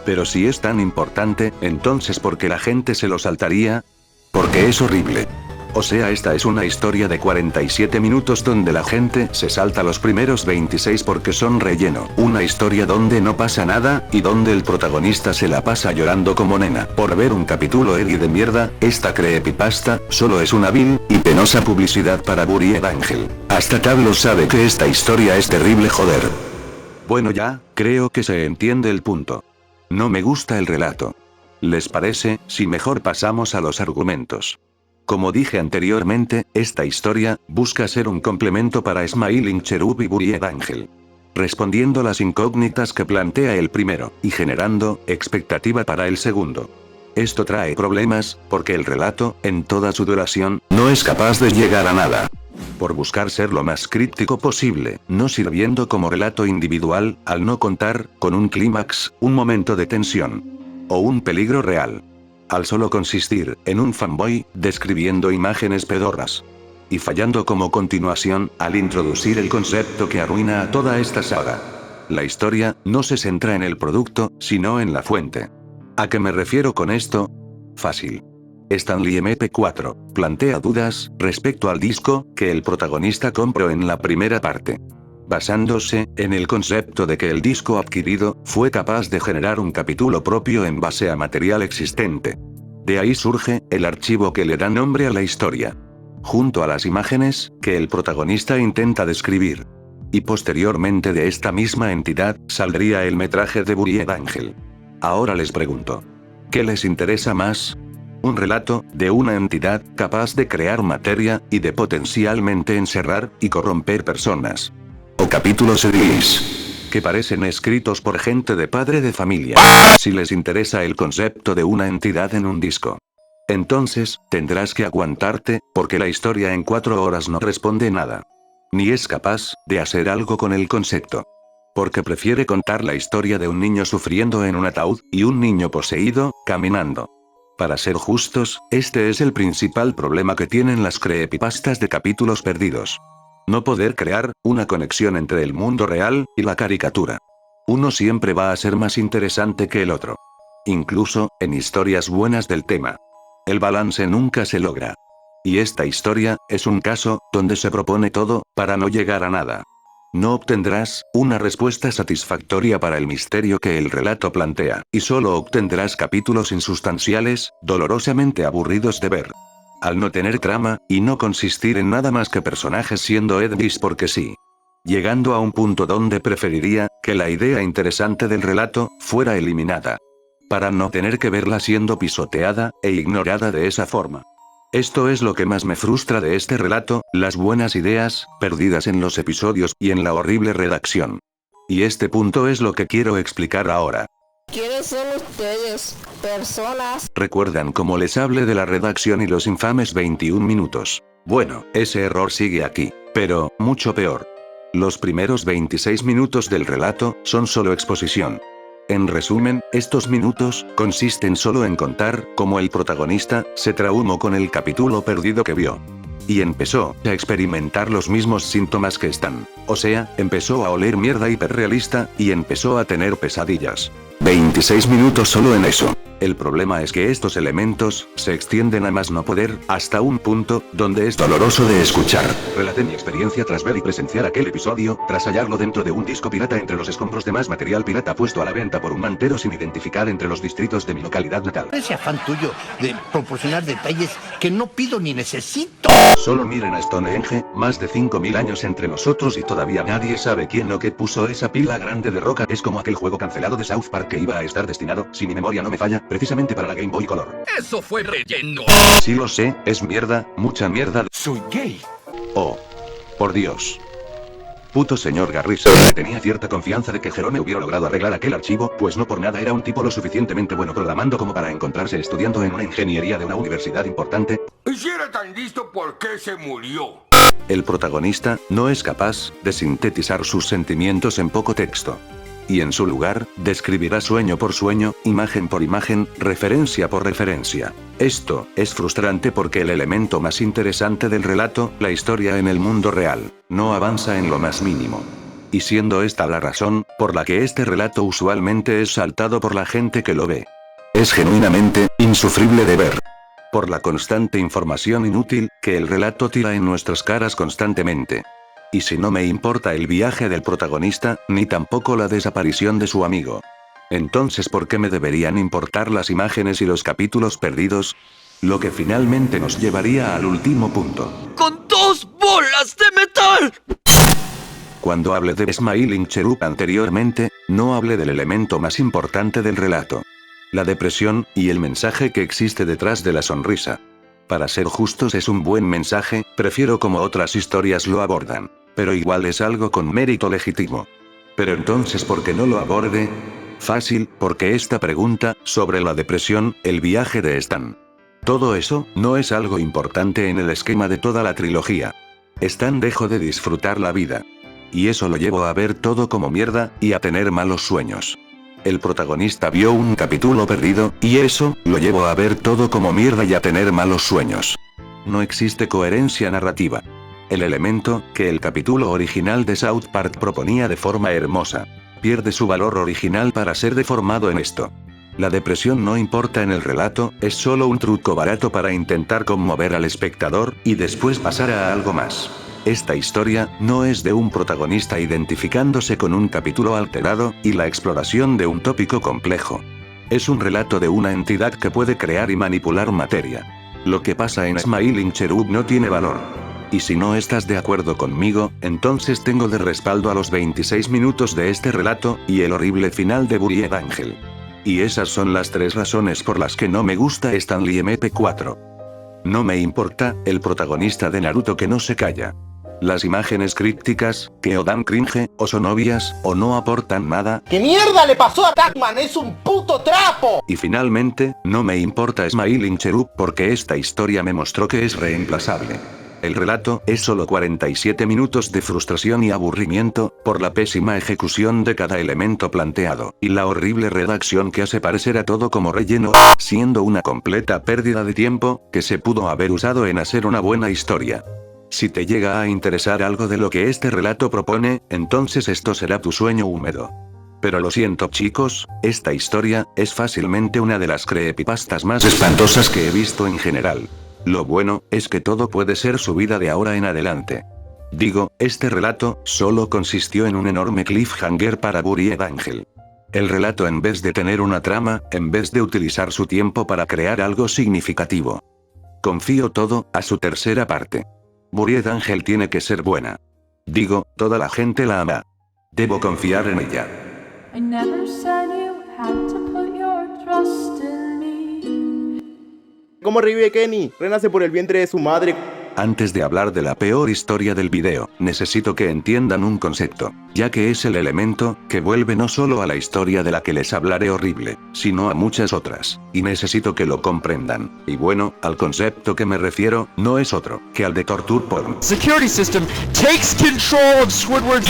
Pero si es tan importante, entonces ¿por qué la gente se lo saltaría? Porque es horrible. O sea, esta es una historia de 47 minutos donde la gente se salta los primeros 26 porque son relleno. Una historia donde no pasa nada, y donde el protagonista se la pasa llorando como nena por ver un capítulo edgy de mierda. Esta creepypasta solo es una vil y penosa publicidad para Buried Angel. Hasta Tablo sabe que esta historia es terrible, joder. Bueno, ya, creo que se entiende el punto. No me gusta el relato. ¿Les parece si mejor pasamos a los argumentos? Como dije anteriormente, esta historia busca ser un complemento para Smiling Cherub y Buried Angel. Respondiendo las incógnitas que plantea el primero, y generando expectativa para el segundo. Esto trae problemas, porque el relato, en toda su duración, no es capaz de llegar a nada. Por buscar ser lo más críptico posible, no sirviendo como relato individual, al no contar con un clímax, un momento de tensión. O un peligro real. Al solo consistir en un fanboy describiendo imágenes pedorras. Y fallando como continuación, al introducir el concepto que arruina a toda esta saga. La historia no se centra en el producto, sino en la fuente. ¿A qué me refiero con esto? Fácil. Stanley MP4 plantea dudas respecto al disco que el protagonista compró en la primera parte. Basándose en el concepto de que el disco adquirido fue capaz de generar un capítulo propio en base a material existente. De ahí surge el archivo que le da nombre a la historia. Junto a las imágenes que el protagonista intenta describir. Y posteriormente de esta misma entidad saldría el metraje de Buried Angel. Ahora les pregunto, ¿qué les interesa más? Un relato de una entidad capaz de crear materia y de potencialmente encerrar y corromper personas. O capítulos edgys que parecen escritos por gente de padre de familia. Si les interesa el concepto de una entidad en un disco. Entonces, tendrás que aguantarte, porque la historia en 4 horas no responde nada. Ni es capaz de hacer algo con el concepto. Porque prefiere contar la historia de un niño sufriendo en un ataúd, y un niño poseído, caminando. Para ser justos, este es el principal problema que tienen las creepypastas de capítulos perdidos. No poder crear una conexión entre el mundo real y la caricatura. Uno siempre va a ser más interesante que el otro. Incluso, en historias buenas del tema. El balance nunca se logra. Y esta historia es un caso donde se propone todo para no llegar a nada. No obtendrás una respuesta satisfactoria para el misterio que el relato plantea, y solo obtendrás capítulos insustanciales, dolorosamente aburridos de ver. Al no tener trama, y no consistir en nada más que personajes siendo Edvis porque sí. Llegando a un punto donde preferiría que la idea interesante del relato fuera eliminada. Para no tener que verla siendo pisoteada e ignorada de esa forma. Esto es lo que más me frustra de este relato, las buenas ideas, perdidas en los episodios y en la horrible redacción. Y este punto es lo que quiero explicar ahora. ¿Quiénes son ustedes? Personas. ¿Recuerdan cómo les hablé de la redacción y los infames 21 minutos? Bueno, ese error sigue aquí, pero, mucho peor. Los primeros 26 minutos del relato son solo exposición. En resumen, estos minutos consisten solo en contar cómo el protagonista se traumó con el capítulo perdido que vio. Y empezó a experimentar los mismos síntomas que Stan. O sea, empezó a oler mierda hiperrealista y empezó a tener pesadillas. 26 minutos solo en eso. El problema es que estos elementos se extienden a más no poder, hasta un punto donde es doloroso de escuchar. Relaté mi experiencia tras ver y presenciar aquel episodio, tras hallarlo dentro de un disco pirata entre los escombros de más material pirata puesto a la venta por un mantero sin identificar entre los distritos de mi localidad natal. Ese afán tuyo de proporcionar detalles que no pido ni necesito. Solo miren a Stonehenge, más de 5000 años entre nosotros y todavía nadie sabe quién o qué puso esa pila grande de roca. Es como aquel juego cancelado de South Park que iba a estar destinado, si mi memoria no me falla, precisamente para la Game Boy Color. Eso fue relleno. Sí lo sé, es mierda, mucha mierda. Soy gay. Oh. Por Dios. Puto señor Garrison. Tenía cierta confianza de que Jerome hubiera logrado arreglar aquel archivo, pues no por nada era un tipo lo suficientemente bueno programando como para encontrarse estudiando en una ingeniería de una universidad importante. Y si era tan listo, ¿por qué se murió? El protagonista no es capaz de sintetizar sus sentimientos en poco texto. Y en su lugar, describirá sueño por sueño, imagen por imagen, referencia por referencia. Esto es frustrante porque el elemento más interesante del relato, la historia en el mundo real, no avanza en lo más mínimo. Y siendo esta la razón por la que este relato usualmente es saltado por la gente que lo ve. Es genuinamente insufrible de ver. Por la constante información inútil que el relato tira en nuestras caras constantemente. Y si no me importa el viaje del protagonista, ni tampoco la desaparición de su amigo. Entonces, ¿por qué me deberían importar las imágenes y los capítulos perdidos? Lo que finalmente nos llevaría al último punto. ¡Con 2 bolas de metal! Cuando hablé de Smiling Cherub anteriormente, no hablé del elemento más importante del relato. La depresión, y el mensaje que existe detrás de la sonrisa. Para ser justos, es un buen mensaje, prefiero como otras historias lo abordan. Pero igual es algo con mérito legítimo. Pero entonces, ¿por qué no lo aborde? Fácil, porque esta pregunta, sobre la depresión, el viaje de Stan. Todo eso, no es algo importante en el esquema de toda la trilogía. Stan dejó de disfrutar la vida. Y eso lo llevó a ver todo como mierda, y a tener malos sueños. El protagonista vio un capítulo perdido, y eso, lo llevó a ver todo como mierda y a tener malos sueños. No existe coherencia narrativa. El elemento que el capítulo original de South Park proponía de forma hermosa. Pierde su valor original para ser deformado en esto. La depresión no importa en el relato, es solo un truco barato para intentar conmover al espectador, y después pasar a algo más. Esta historia no es de un protagonista identificándose con un capítulo alterado, y la exploración de un tópico complejo. Es un relato de una entidad que puede crear y manipular materia. Lo que pasa en Smiling Cherub no tiene valor. Y si no estás de acuerdo conmigo, entonces tengo de respaldo a los 26 minutos de este relato, y el horrible final de Buried Angel. Y esas son las 3 razones por las que no me gusta Stanley MP4. No me importa, el protagonista de Naruto que no se calla. Las imágenes crípticas, que o dan cringe, o son obvias, o no aportan nada. ¿Qué mierda le pasó a Tacman? ¡Es un puto trapo! Y finalmente, no me importa Smiling Cherub porque esta historia me mostró que es reemplazable. El relato es solo 47 minutos de frustración y aburrimiento, por la pésima ejecución de cada elemento planteado, y la horrible redacción que hace parecer a todo como relleno, siendo una completa pérdida de tiempo, que se pudo haber usado en hacer una buena historia. Si te llega a interesar algo de lo que este relato propone, entonces esto será tu sueño húmedo. Pero lo siento chicos, esta historia es fácilmente una de las creepypastas más espantosas que he visto en general. Lo bueno es que todo puede ser su vida de ahora en adelante. Digo, este relato solo consistió en un enorme cliffhanger para Buried Angel. El relato, en vez de tener una trama, en vez de utilizar su tiempo para crear algo significativo. Confío todo a su tercera parte. Buried Angel tiene que ser buena. Digo, toda la gente la ama. Debo confiar en ella. I never said you had to put your trust in me. ¿Cómo revive Kenny? Renace por el vientre de su madre. Antes de hablar de la peor historia del video, necesito que entiendan un concepto, ya que es el elemento que vuelve no solo a la historia de la que les hablaré horrible, sino a muchas otras, y necesito que lo comprendan. Y bueno, al concepto que me refiero, no es otro que al de torture porn. Security system takes control of Squidward's...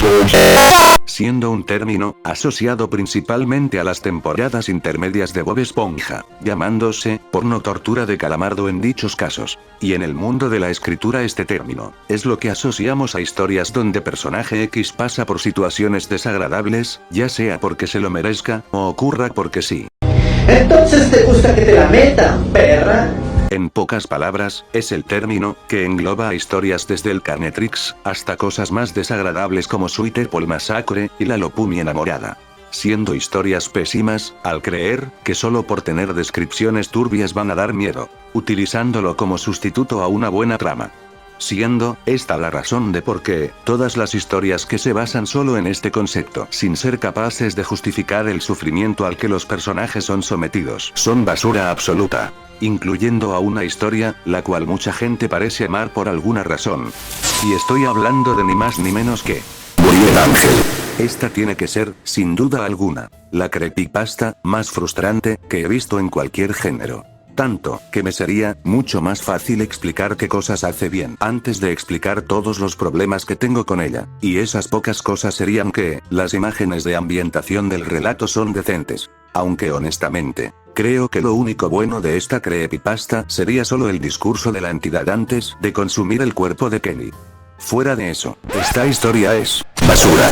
Siendo un término asociado principalmente a las temporadas intermedias de Bob Esponja, llamándose porno tortura de calamardo en dichos casos. Y en el mundo de la escritura este término es lo que asociamos a historias donde personaje X pasa por situaciones desagradables, ya sea porque se lo merezca, o ocurra porque sí. Entonces te gusta que te la metan, perra. En pocas palabras, es el término que engloba a historias desde el Carnetrix hasta cosas más desagradables como Sweet Apple Massacre y La Lopumi enamorada. Siendo historias pésimas, al creer que solo por tener descripciones turbias van a dar miedo, utilizándolo como sustituto a una buena trama. Siendo esta la razón de por qué todas las historias que se basan solo en este concepto, sin ser capaces de justificar el sufrimiento al que los personajes son sometidos, son basura absoluta. Incluyendo a una historia, la cual mucha gente parece amar por alguna razón. Y estoy hablando de ni más ni menos que Buried Angel. Esta tiene que ser, sin duda alguna, la creepypasta más frustrante que he visto en cualquier género. Tanto, que me sería mucho más fácil explicar qué cosas hace bien antes de explicar todos los problemas que tengo con ella, y esas pocas cosas serían que, las imágenes de ambientación del relato son decentes. Aunque honestamente, creo que lo único bueno de esta creepypasta sería solo el discurso de la entidad antes de consumir el cuerpo de Kenny. Fuera de eso, esta historia es basura.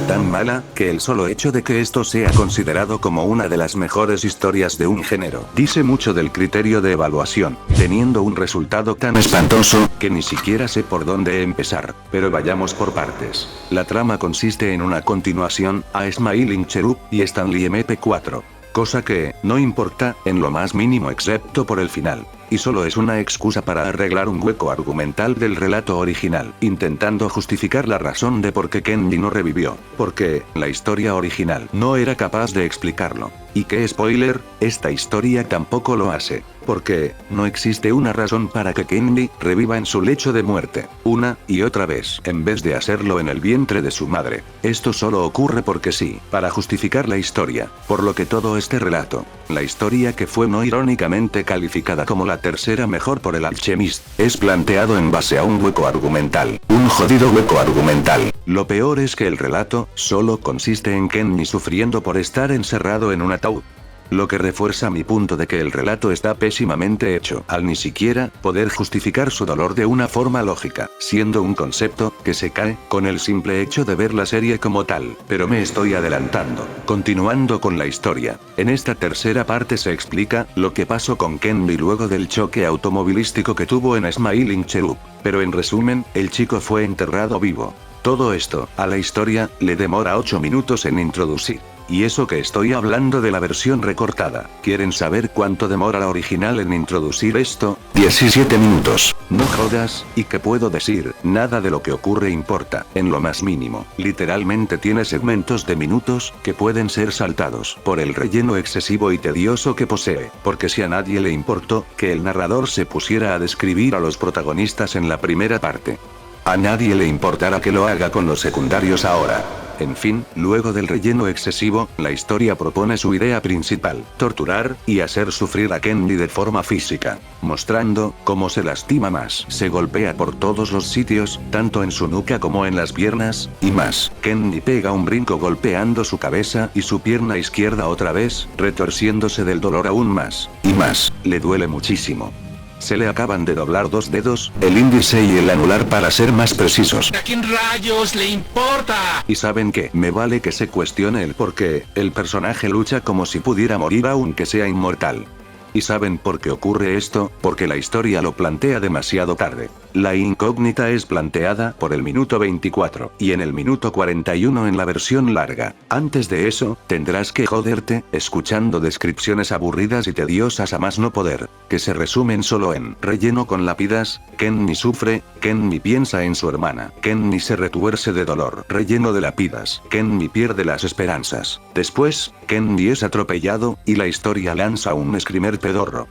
Tan mala, que el solo hecho de que esto sea considerado como una de las mejores historias de un género, dice mucho del criterio de evaluación, teniendo un resultado tan espantoso, que ni siquiera sé por dónde empezar. Pero vayamos por partes. La trama consiste en una continuación a Smiling Cherub y Stanley MP4. Cosa que, no importa, en lo más mínimo excepto por el final. Y solo es una excusa para arreglar un hueco argumental del relato original, intentando justificar la razón de por qué Kenny no revivió, porque la historia original no era capaz de explicarlo. Y que spoiler, esta historia tampoco lo hace, porque no existe una razón para que Kenny reviva en su lecho de muerte, una y otra vez, en vez de hacerlo en el vientre de su madre. Esto solo ocurre porque sí, para justificar la historia, por lo que todo este relato, la historia que fue no irónicamente calificada como la tercera mejor por el Alchemist, es planteado en base a un hueco argumental, un jodido hueco argumental. Lo peor es que el relato solo consiste en Kenny sufriendo por estar encerrado en un ataúd. Lo que refuerza mi punto de que el relato está pésimamente hecho, al ni siquiera poder justificar su dolor de una forma lógica, siendo un concepto que se cae con el simple hecho de ver la serie como tal. Pero me estoy adelantando. Continuando con la historia, en esta tercera parte se explica lo que pasó con Kenny luego del choque automovilístico que tuvo en Smiling Cherub. Pero en resumen, el chico fue enterrado vivo. Todo esto, a la historia, le demora 8 minutos en introducir. Y eso que estoy hablando de la versión recortada. ¿Quieren saber cuánto demora la original en introducir esto? 17 minutos. No jodas, ¿y qué puedo decir? Nada de lo que ocurre importa, en lo más mínimo. Literalmente tiene segmentos de minutos, que pueden ser saltados, por el relleno excesivo y tedioso que posee. Porque si a nadie le importó, que el narrador se pusiera a describir a los protagonistas en la primera parte. A nadie le importará que lo haga con los secundarios ahora. En fin, luego del relleno excesivo, la historia propone su idea principal, torturar y hacer sufrir a Kenny de forma física, mostrando cómo se lastima más. Se golpea por todos los sitios, tanto en su nuca como en las piernas, y más. Kenny pega un brinco golpeando su cabeza y su pierna izquierda otra vez, retorciéndose del dolor aún más, y más. Le duele muchísimo. Se le acaban de doblar 2 dedos, el índice y el anular para ser más precisos. ¿A quién rayos le importa? Y ¿saben qué? Me vale que se cuestione el por qué el personaje lucha como si pudiera morir aunque sea inmortal. ¿Y saben por qué ocurre esto? Porque la historia lo plantea demasiado tarde. La incógnita es planteada por el minuto 24 y en el minuto 41 en la versión larga. Antes de eso, tendrás que joderte, escuchando descripciones aburridas y tediosas a más no poder, que se resumen solo en relleno con lápidas, Kenny sufre, Kenny piensa en su hermana, Kenny se retuerce de dolor, relleno de lápidas, Kenny pierde las esperanzas. Después, Kenny es atropellado, y la historia lanza un screamer pedorro.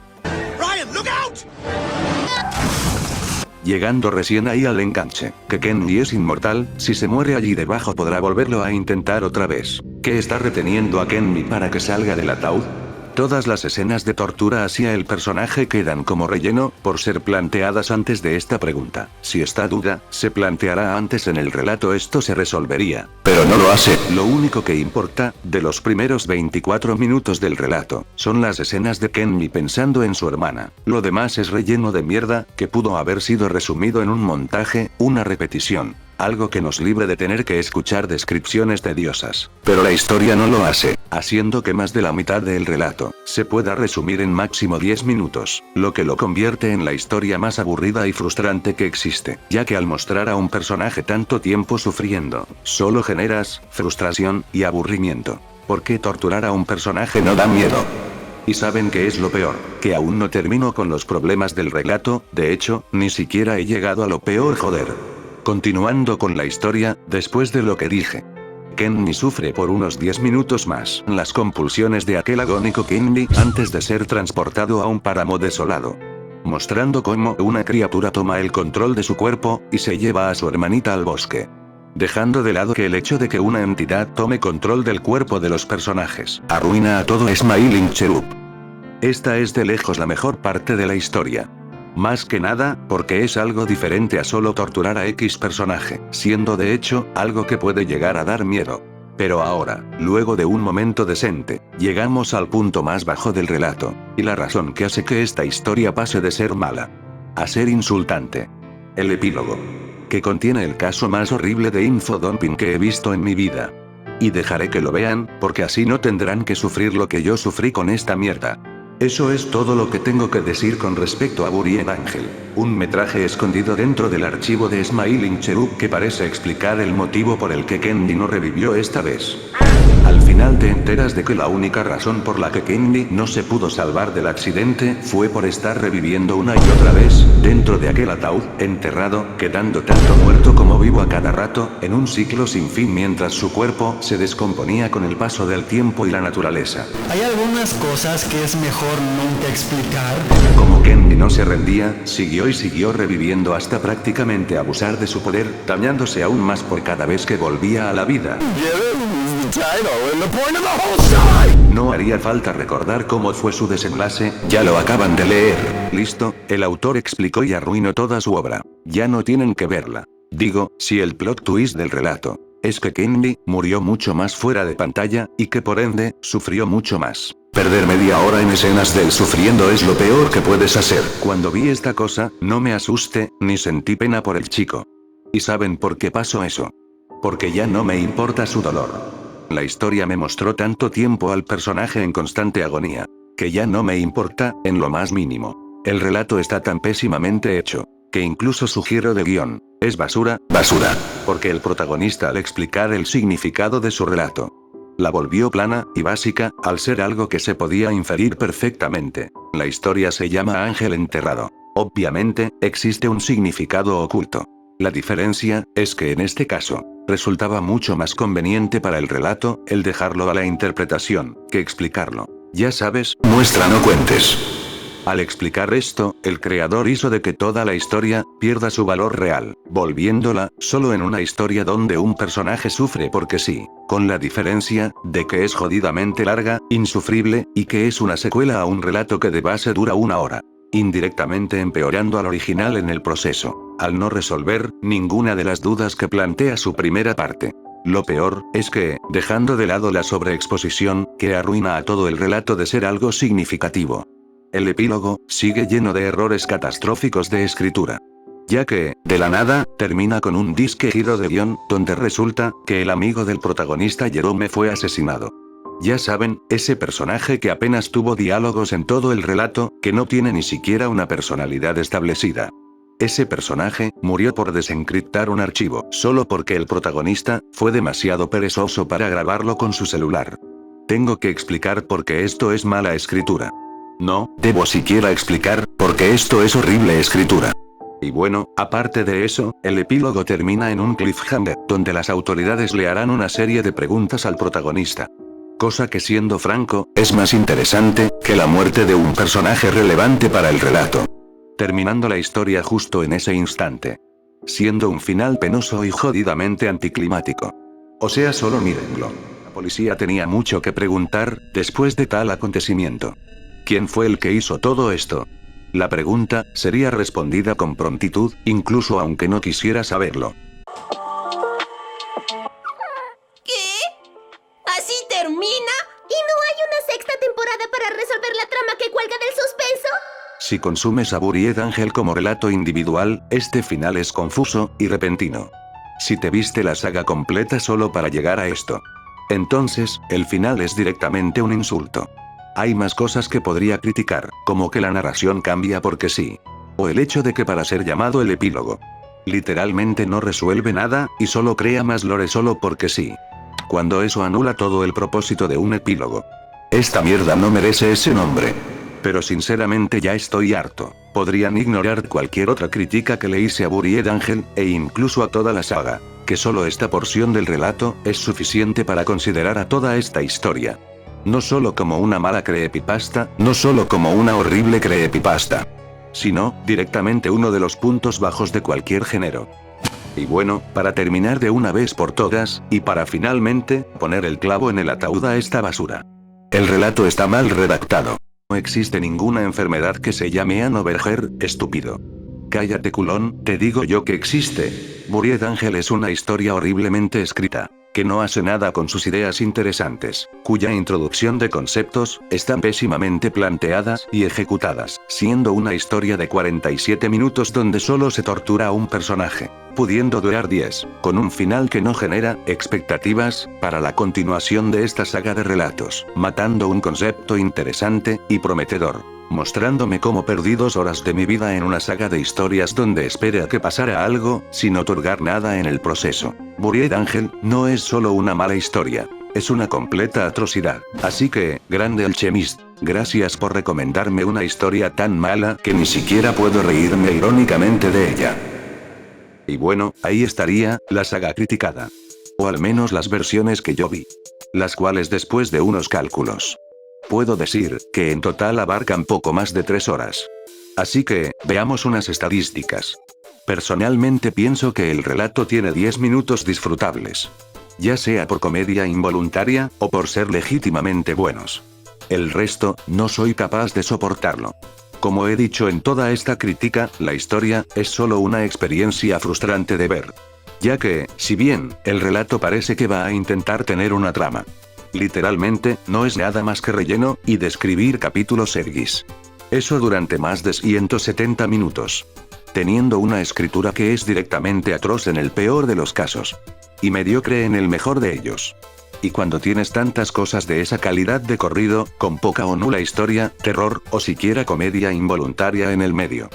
Llegando recién ahí al enganche, que Kenny es inmortal, si se muere allí debajo podrá volverlo a intentar otra vez. ¿Qué está reteniendo a Kenny para que salga del ataúd? Todas las escenas de tortura hacia el personaje quedan como relleno, por ser planteadas antes de esta pregunta. Si esta duda se planteara antes en el relato, esto se resolvería. Pero no lo hace. Lo único que importa, de los primeros 24 minutos del relato, son las escenas de Kenny pensando en su hermana. Lo demás es relleno de mierda, que pudo haber sido resumido en un montaje, una repetición. Algo que nos libre de tener que escuchar descripciones tediosas. Pero la historia no lo hace, haciendo que más de la mitad del relato se pueda resumir en máximo 10 minutos, lo que lo convierte en la historia más aburrida y frustrante que existe, ya que al mostrar a un personaje tanto tiempo sufriendo, solo generas frustración y aburrimiento. ¿Por qué torturar a un personaje no da miedo? ¿Y saben qué es lo peor? Que aún no termino con los problemas del relato, de hecho, ni siquiera he llegado a lo peor, joder. Continuando con la historia, después de lo que dije, Kenny sufre por unos 10 minutos más las compulsiones de aquel agónico Kenny antes de ser transportado a un páramo desolado, mostrando cómo una criatura toma el control de su cuerpo y se lleva a su hermanita al bosque, dejando de lado que el hecho de que una entidad tome control del cuerpo de los personajes arruina a todo Smiling Cherub. Esta es de lejos la mejor parte de la historia. Más que nada, porque es algo diferente a solo torturar a X personaje, siendo de hecho, algo que puede llegar a dar miedo. Pero ahora, luego de un momento decente, llegamos al punto más bajo del relato, y la razón que hace que esta historia pase de ser mala a ser insultante. El epílogo, que contiene el caso más horrible de infodumping que he visto en mi vida. Y dejaré que lo vean, porque así no tendrán que sufrir lo que yo sufrí con esta mierda. Eso es todo lo que tengo que decir con respecto a Buried Angel, un metraje escondido dentro del archivo de Smiling Cherub que parece explicar el motivo por el que Kenny no revivió esta vez. Al final te enteras de que la única razón por la que Kenny no se pudo salvar del accidente fue por estar reviviendo una y otra vez, dentro de aquel ataúd, enterrado, quedando tanto muerto como vivo a cada rato, en un ciclo sin fin mientras su cuerpo se descomponía con el paso del tiempo y la naturaleza. Hay algunas cosas que es mejor nunca explicar. Como Kenny no se rendía, siguió y siguió reviviendo hasta prácticamente abusar de su poder, dañándose aún más por cada vez que volvía a la vida. No haría falta recordar cómo fue su desenlace, ya lo acaban de leer. Listo, el autor explicó y arruinó toda su obra. Ya no tienen que verla. Digo, si el plot twist del relato es que Kenny murió mucho más fuera de pantalla, y que por ende, sufrió mucho más. Perder media hora en escenas del sufriendo es lo peor que puedes hacer. Cuando vi esta cosa, no me asusté, ni sentí pena por el chico. ¿Y saben por qué pasó eso? Porque ya no me importa su dolor. La historia me mostró tanto tiempo al personaje en constante agonía, que ya no me importa, en lo más mínimo. El relato está tan pésimamente hecho, que incluso su giro de guión es basura, porque el protagonista al explicar el significado de su relato, la volvió plana y básica, al ser algo que se podía inferir perfectamente. La historia se llama Ángel Enterrado. Obviamente, existe un significado oculto. La diferencia es que en este caso, resultaba mucho más conveniente para el relato, el dejarlo a la interpretación, que explicarlo. Ya sabes, muestra no cuentes. Al explicar esto, el creador hizo de que toda la historia pierda su valor real, volviéndola solo en una historia donde un personaje sufre porque sí, con la diferencia de que es jodidamente larga, insufrible, y que es una secuela a un relato que de base dura 1 hora. Indirectamente empeorando al original en el proceso, al no resolver ninguna de las dudas que plantea su primera parte. Lo peor es que, dejando de lado la sobreexposición, que arruina a todo el relato de ser algo significativo, el epílogo sigue lleno de errores catastróficos de escritura. Ya que, de la nada, termina con un disque giro de guión, donde resulta que el amigo del protagonista Jerome fue asesinado. Ya saben, ese personaje que apenas tuvo diálogos en todo el relato, que no tiene ni siquiera una personalidad establecida. Ese personaje murió por desencriptar un archivo, solo porque el protagonista fue demasiado perezoso para grabarlo con su celular. Tengo que explicar por qué esto es mala escritura. No debo siquiera explicar por qué esto es horrible escritura. Y bueno, aparte de eso, el epílogo termina en un cliffhanger, donde las autoridades le harán una serie de preguntas al protagonista. Cosa que, siendo franco, es más interesante que la muerte de un personaje relevante para el relato. Terminando la historia justo en ese instante. Siendo un final penoso y jodidamente anticlimático. O sea, solo mírenlo. La policía tenía mucho que preguntar, después de tal acontecimiento. ¿Quién fue el que hizo todo esto? La pregunta sería respondida con prontitud, incluso aunque no quisiera saberlo. ¿Qué? ¿Así termina? ¿Y no hay una sexta temporada para resolver la trama que cuelga del suspenso? Si consumes a Buried Angel como relato individual, este final es confuso y repentino. Si te viste la saga completa solo para llegar a esto, entonces, el final es directamente un insulto. Hay más cosas que podría criticar, como que la narración cambia porque sí. O el hecho de que para ser llamado el epílogo, literalmente no resuelve nada, y solo crea más lore solo porque sí. Cuando eso anula todo el propósito de un epílogo. Esta mierda no merece ese nombre. Pero sinceramente ya estoy harto. Podrían ignorar cualquier otra crítica que le hice a Buried Angel, e incluso a toda la saga. Que solo esta porción del relato es suficiente para considerar a toda esta historia. No solo como una mala creepypasta, no solo como una horrible creepypasta, sino, directamente uno de los puntos bajos de cualquier género. Y bueno, para terminar de una vez por todas, y para finalmente, poner el clavo en el ataúd a esta basura. El relato está mal redactado. No existe ninguna enfermedad que se llame Hanoverger, estúpido. Cállate culón, te digo yo que existe. Buried Angel es una historia horriblemente escrita. Que no hace nada con sus ideas interesantes, cuya introducción de conceptos están pésimamente planteadas y ejecutadas, siendo una historia de 47 minutos donde solo se tortura a un personaje, pudiendo durar 10, con un final que no genera expectativas para la continuación de esta saga de relatos, matando un concepto interesante y prometedor. Mostrándome cómo perdí 2 horas de mi vida en una saga de historias donde esperé a que pasara algo, sin otorgar nada en el proceso. Buried Angel no es solo una mala historia, es una completa atrocidad. Así que, grande Alchemist, gracias por recomendarme una historia tan mala que ni siquiera puedo reírme irónicamente de ella. Y bueno, ahí estaría la saga criticada. O al menos las versiones que yo vi. Las cuales después de unos cálculos, puedo decir que en total abarcan poco más de 3 horas. Así que, veamos unas estadísticas. Personalmente pienso que el relato tiene 10 minutos disfrutables. Ya sea por comedia involuntaria, o por ser legítimamente buenos. El resto, no soy capaz de soportarlo. Como he dicho en toda esta crítica, la historia es solo una experiencia frustrante de ver. Ya que, si bien, el relato parece que va a intentar tener una trama, literalmente, no es nada más que relleno y describir capítulos seguis. Eso durante más de 170 minutos. Teniendo una escritura que es directamente atroz en el peor de los casos. Y mediocre en el mejor de ellos. Y cuando tienes tantas cosas de esa calidad de corrido, con poca o nula historia, terror, o siquiera comedia involuntaria en el medio,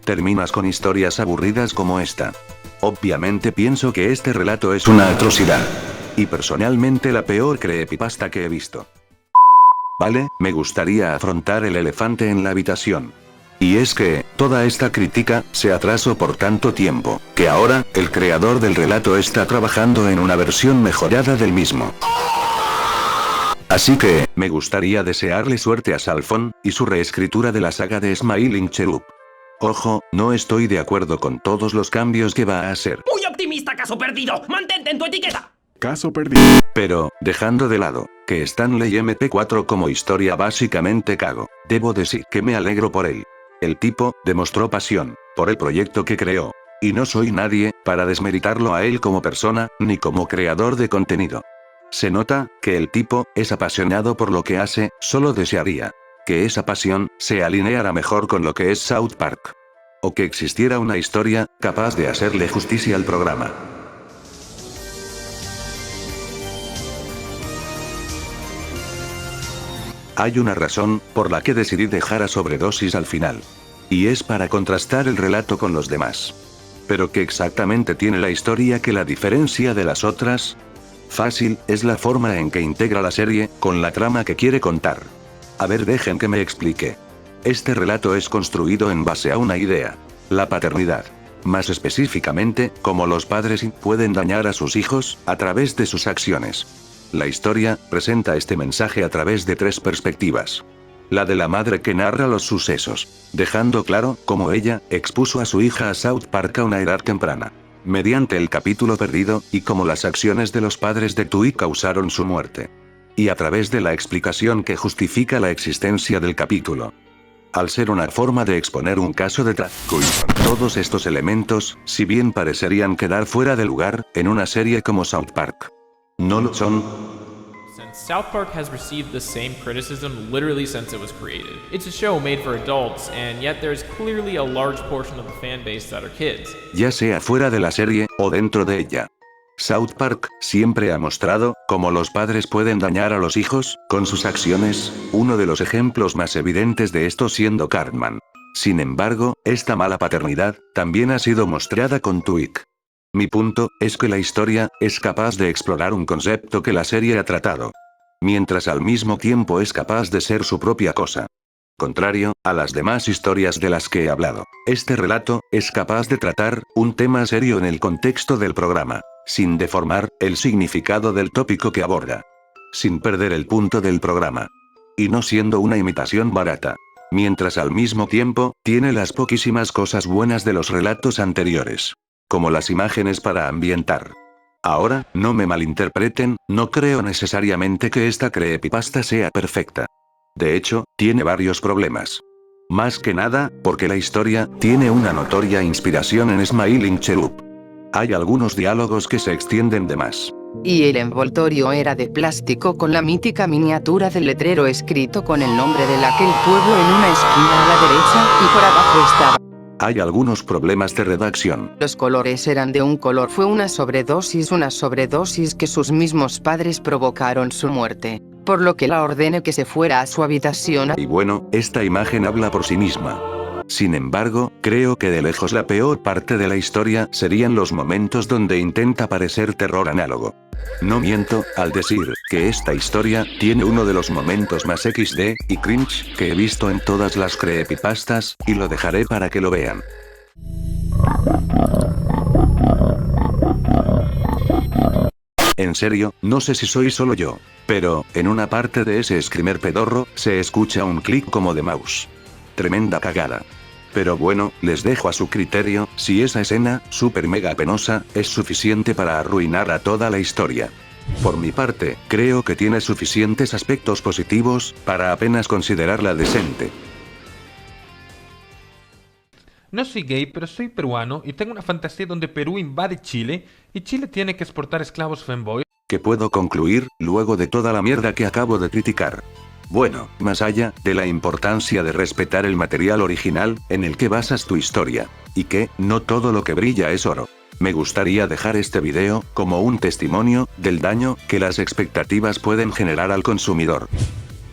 terminas con historias aburridas como esta. Obviamente pienso que este relato es una atrocidad. Y personalmente la peor creepypasta que he visto. Vale, me gustaría afrontar el elefante en la habitación. Y es que, toda esta crítica se atrasó por tanto tiempo, que ahora, el creador del relato está trabajando en una versión mejorada del mismo. Así que, me gustaría desearle suerte a Salfon, y su reescritura de la saga de Smiling Cherub. Ojo, no estoy de acuerdo con todos los cambios que va a hacer. ¡Muy optimista, caso perdido! ¡Mantente en tu etiqueta! Caso perdido. Pero, dejando de lado, que Stanley MP4 como historia básicamente cago, debo decir que me alegro por él. El tipo, demostró pasión, por el proyecto que creó. Y no soy nadie, para desmeritarlo a él como persona, ni como creador de contenido. Se nota, que el tipo, es apasionado por lo que hace, solo desearía que esa pasión, se alineara mejor con lo que es South Park. O que existiera una historia, capaz de hacerle justicia al programa. Hay una razón, por la que decidí dejar a Sobredosis al final. Y es para contrastar el relato con los demás. ¿Pero qué exactamente tiene la historia que la diferencia de las otras? Fácil, es la forma en que integra la serie, con la trama que quiere contar. A ver, dejen que me explique. Este relato es construido en base a una idea. La paternidad. Más específicamente, cómo los padres pueden dañar a sus hijos, a través de sus acciones. La historia presenta este mensaje a través de 3 perspectivas. La de la madre que narra los sucesos, dejando claro cómo ella expuso a su hija a South Park a una edad temprana, mediante el capítulo perdido, y cómo las acciones de los padres de Tui causaron su muerte. Y a través de la explicación que justifica la existencia del capítulo. Al ser una forma de exponer un caso de tráfico y todos estos elementos, si bien parecerían quedar fuera de lugar, en una serie como South Park, no lo son. Since South Park has received the same criticism literally since it was created. It's a show made for adults, and yet there's clearly a large portion of the fan base that are kids. Ya sea fuera de la serie, o dentro de ella. South Park siempre ha mostrado cómo los padres pueden dañar a los hijos, con sus acciones, uno de los ejemplos más evidentes de esto siendo Cartman. Sin embargo, esta mala paternidad, también ha sido mostrada con Tweek. Mi punto, es que la historia, es capaz de explorar un concepto que la serie ha tratado. Mientras al mismo tiempo es capaz de ser su propia cosa. Contrario a las demás historias de las que he hablado, este relato, es capaz de tratar un tema serio en el contexto del programa, sin deformar el significado del tópico que aborda. Sin perder el punto del programa. Y no siendo una imitación barata. Mientras al mismo tiempo, tiene las poquísimas cosas buenas de los relatos anteriores. Como las imágenes para ambientar. Ahora, no me malinterpreten, no creo necesariamente que esta creepypasta sea perfecta. De hecho, tiene varios problemas. Más que nada, porque la historia, tiene una notoria inspiración en Smiling Cherub. Hay algunos diálogos que se extienden de más. Y el envoltorio era de plástico con la mítica miniatura del letrero escrito con el nombre de aquel pueblo en una esquina a la derecha, y por abajo estaba. Hay algunos problemas de redacción. Los colores eran de un color. Fue una sobredosis que sus mismos padres provocaron su muerte. Por lo que la ordené que se fuera a su habitación. Y bueno, esta imagen habla por sí misma. Sin embargo, creo que de lejos la peor parte de la historia serían los momentos donde intenta parecer terror análogo. No miento, al decir que esta historia tiene uno de los momentos más XD y cringe que he visto en todas las creepypastas, y lo dejaré para que lo vean. En serio, no sé si soy solo yo, pero, en una parte de ese screamer pedorro, se escucha un clic como de mouse. Tremenda cagada. Pero bueno, les dejo a su criterio, si esa escena, super mega penosa, es suficiente para arruinar a toda la historia. Por mi parte, creo que tiene suficientes aspectos positivos, para apenas considerarla decente. No soy gay, pero soy peruano, y tengo una fantasía donde Perú invade Chile, y Chile tiene que exportar esclavos femboy. ¿Qué puedo concluir, luego de toda la mierda que acabo de criticar? Bueno, más allá de la importancia de respetar el material original, en el que basas tu historia, y que, no todo lo que brilla es oro. Me gustaría dejar este video, como un testimonio, del daño, que las expectativas pueden generar al consumidor.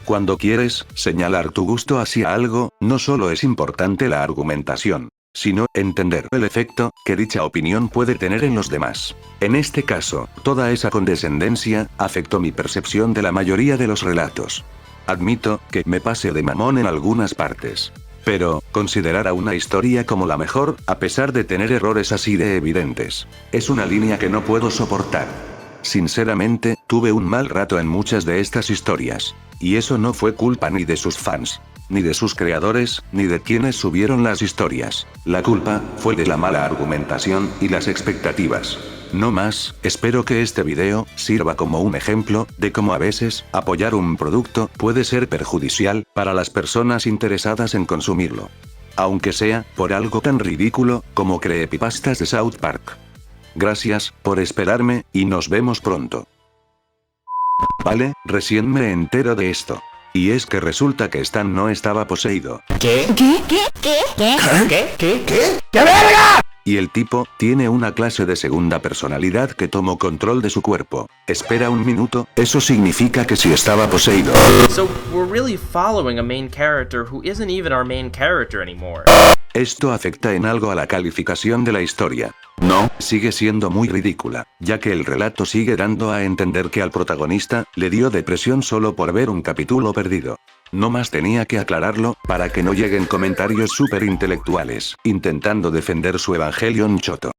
Cuando quieres, señalar tu gusto hacia algo, no solo es importante la argumentación, sino, entender el efecto, que dicha opinión puede tener en los demás. En este caso, toda esa condescendencia, afectó mi percepción de la mayoría de los relatos. Admito que me pase de mamón en algunas partes. Pero, considerar a una historia como la mejor, a pesar de tener errores así de evidentes, es una línea que no puedo soportar. Sinceramente, tuve un mal rato en muchas de estas historias. Y eso no fue culpa ni de sus fans, ni de sus creadores, ni de quienes subieron las historias. La culpa, fue de la mala argumentación, y las expectativas. No más, espero que este video, sirva como un ejemplo, de cómo a veces, apoyar un producto, puede ser perjudicial, para las personas interesadas en consumirlo. Aunque sea, por algo tan ridículo, como creepypastas de South Park. Gracias, por esperarme, y nos vemos pronto. Vale, recién me entero de esto. Y es que resulta que Stan no estaba poseído. ¿Qué? ¿Qué? ¿Qué? ¿Qué? ¿Qué? ¿Qué? ¿Qué? ¡Qué verga! Y el tipo, tiene una clase de segunda personalidad que tomó control de su cuerpo. Espera un minuto, eso significa que si estaba poseído. So, we're really following a main character who isn't even our main character anymore. Esto afecta en algo a la calificación de la historia. No, sigue siendo muy ridícula, ya que el relato sigue dando a entender que al protagonista le dio depresión solo por ver un capítulo perdido. No más tenía que aclararlo, para que no lleguen comentarios súper intelectuales, intentando defender su Evangelion choto.